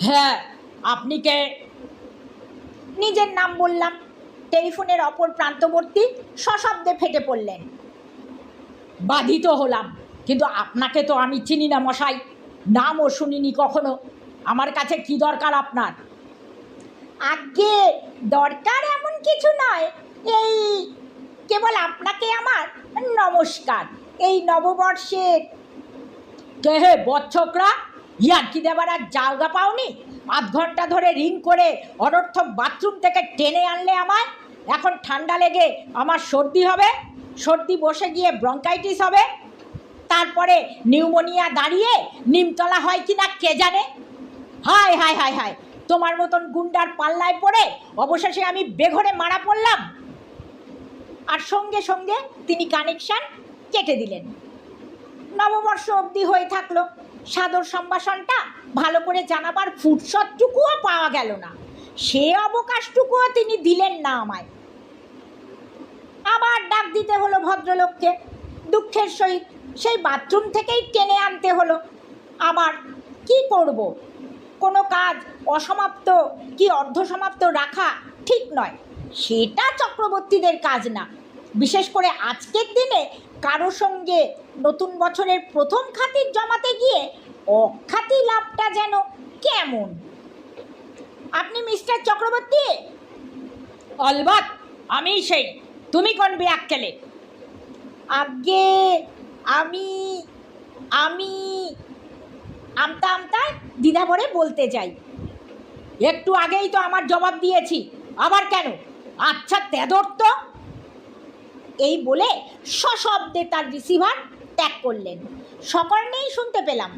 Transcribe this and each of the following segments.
হ্যাঁ, আপনি কে? নিজের নাম বললাম। টেলিফোনের অপর প্রান্তবর্তী সশব্দে ফেটে পড়লেন। বাধিত হলাম, কিন্তু আপনাকে তো আমি চিনি না মশাই, নামও শুনিনি কখনো। আমার কাছে কি দরকার আপনার? আজ্ঞে, দরকার এমন কিছু নয়, এই কেবল আপনাকে আমার নমস্কার। এই নববর্ষের কে হে বচ্ছকরা? ইয়ার্কি দেবার আর জায়গা পাওনি? আধ ঘন্টা ধরে রিং করে অনর্থক বাথরুম থেকে টেনে আনলে আমায়। এখন ঠান্ডা লেগে আমার সর্দি হবে, সর্দি বসে গিয়ে ব্রঙ্কাইটিস হবে, তারপরে নিউমোনিয়া দাঁড়িয়ে নিমতলা হয় কি না কে জানে। হায় হায় হায় হায়, তোমার মতন গুন্ডার পাল্লায় পড়ে অবশেষে আমি বেঘরে মারা পড়লাম। আর সঙ্গে সঙ্গে তিনি কানেকশন কেটে দিলেন। নববর্ষ অবধি হয়ে থাকলো। সাদর সম্ভাষণটা ভালো করে জানাবার ফুরসতটুকুও পাওয়া গেল না। সে অবকাশটুকুও তিনি দিলেন না আমায়। আবার ডাক দিতে হলো ভদ্রলোককে। দুঃখের সহিত সেই বাথরুম থেকেই টেনে আনতে হলো। আবার কি করব? কোনো কাজ অসমাপ্ত কি অর্ধসমাপ্ত রাখা ঠিক নয়, সেটা চক্রবর্তীদের কাজ না। বিশেষ করে আজকের দিনে কারো সঙ্গে নতুন বছরের প্রথম খাতির জমাতে গিয়ে অখ্যাতি লাভটা যেন কেমন। আপনি মিস্টার চক্রবর্তী? অলবাত আমি সেই। তুমি কোন বেয়াক্কেলে? আজ্ঞে, আমি আমি আমতা আমতায় দ্বিধা ভরে বলতে চাই। একটু আগেই তো আমার জবাব দিয়েছি, আবার কেন? আচ্ছা তেদর তো। এই বলে সশব্দে তার রিসিভার ত্যাগ করলেন। সকর্ণেই শুনতে পেলাম।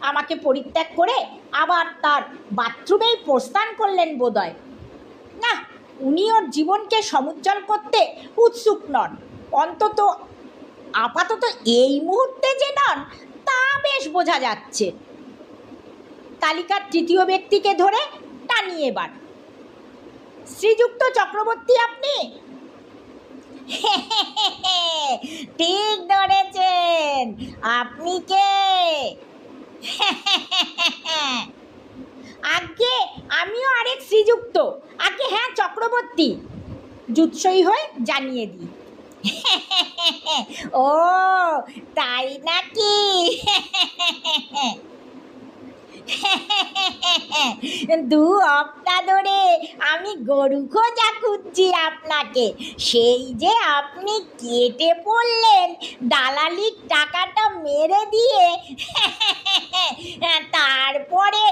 আমাকে পরিত্যাগ করে আবার তার বাথরুমেই প্রস্থান করলেন বোধহয়। না, উনি ওর জীবনকে সমুজ্জ্বল করতে উৎসুক নন। অন্তত আপাতত এই মুহূর্তে যে নন তা বেশ বোঝা যাচ্ছে। তালিকার তৃতীয় ব্যক্তিকে ধরে টানি এবার। শ্রীযুক্ত চক্রবর্তী আপনি? ঠিক ধরেছেন। আপনি কে? আজ্ঞে, আমিও আরেক শ্রীযুক্ত। আজ্ঞে হ্যাঁ, চক্রবর্তী। জুৎসই হয়ে জানিয়ে দিই। ও তাই নাকি? দু হপ্তা ধরে আমি গরু খোঁজা খুঁজছি আপনাকে। সেই যে আপনি কেটে পড়লেন দালালির টাকাটা মেরে দিয়ে, তারপরে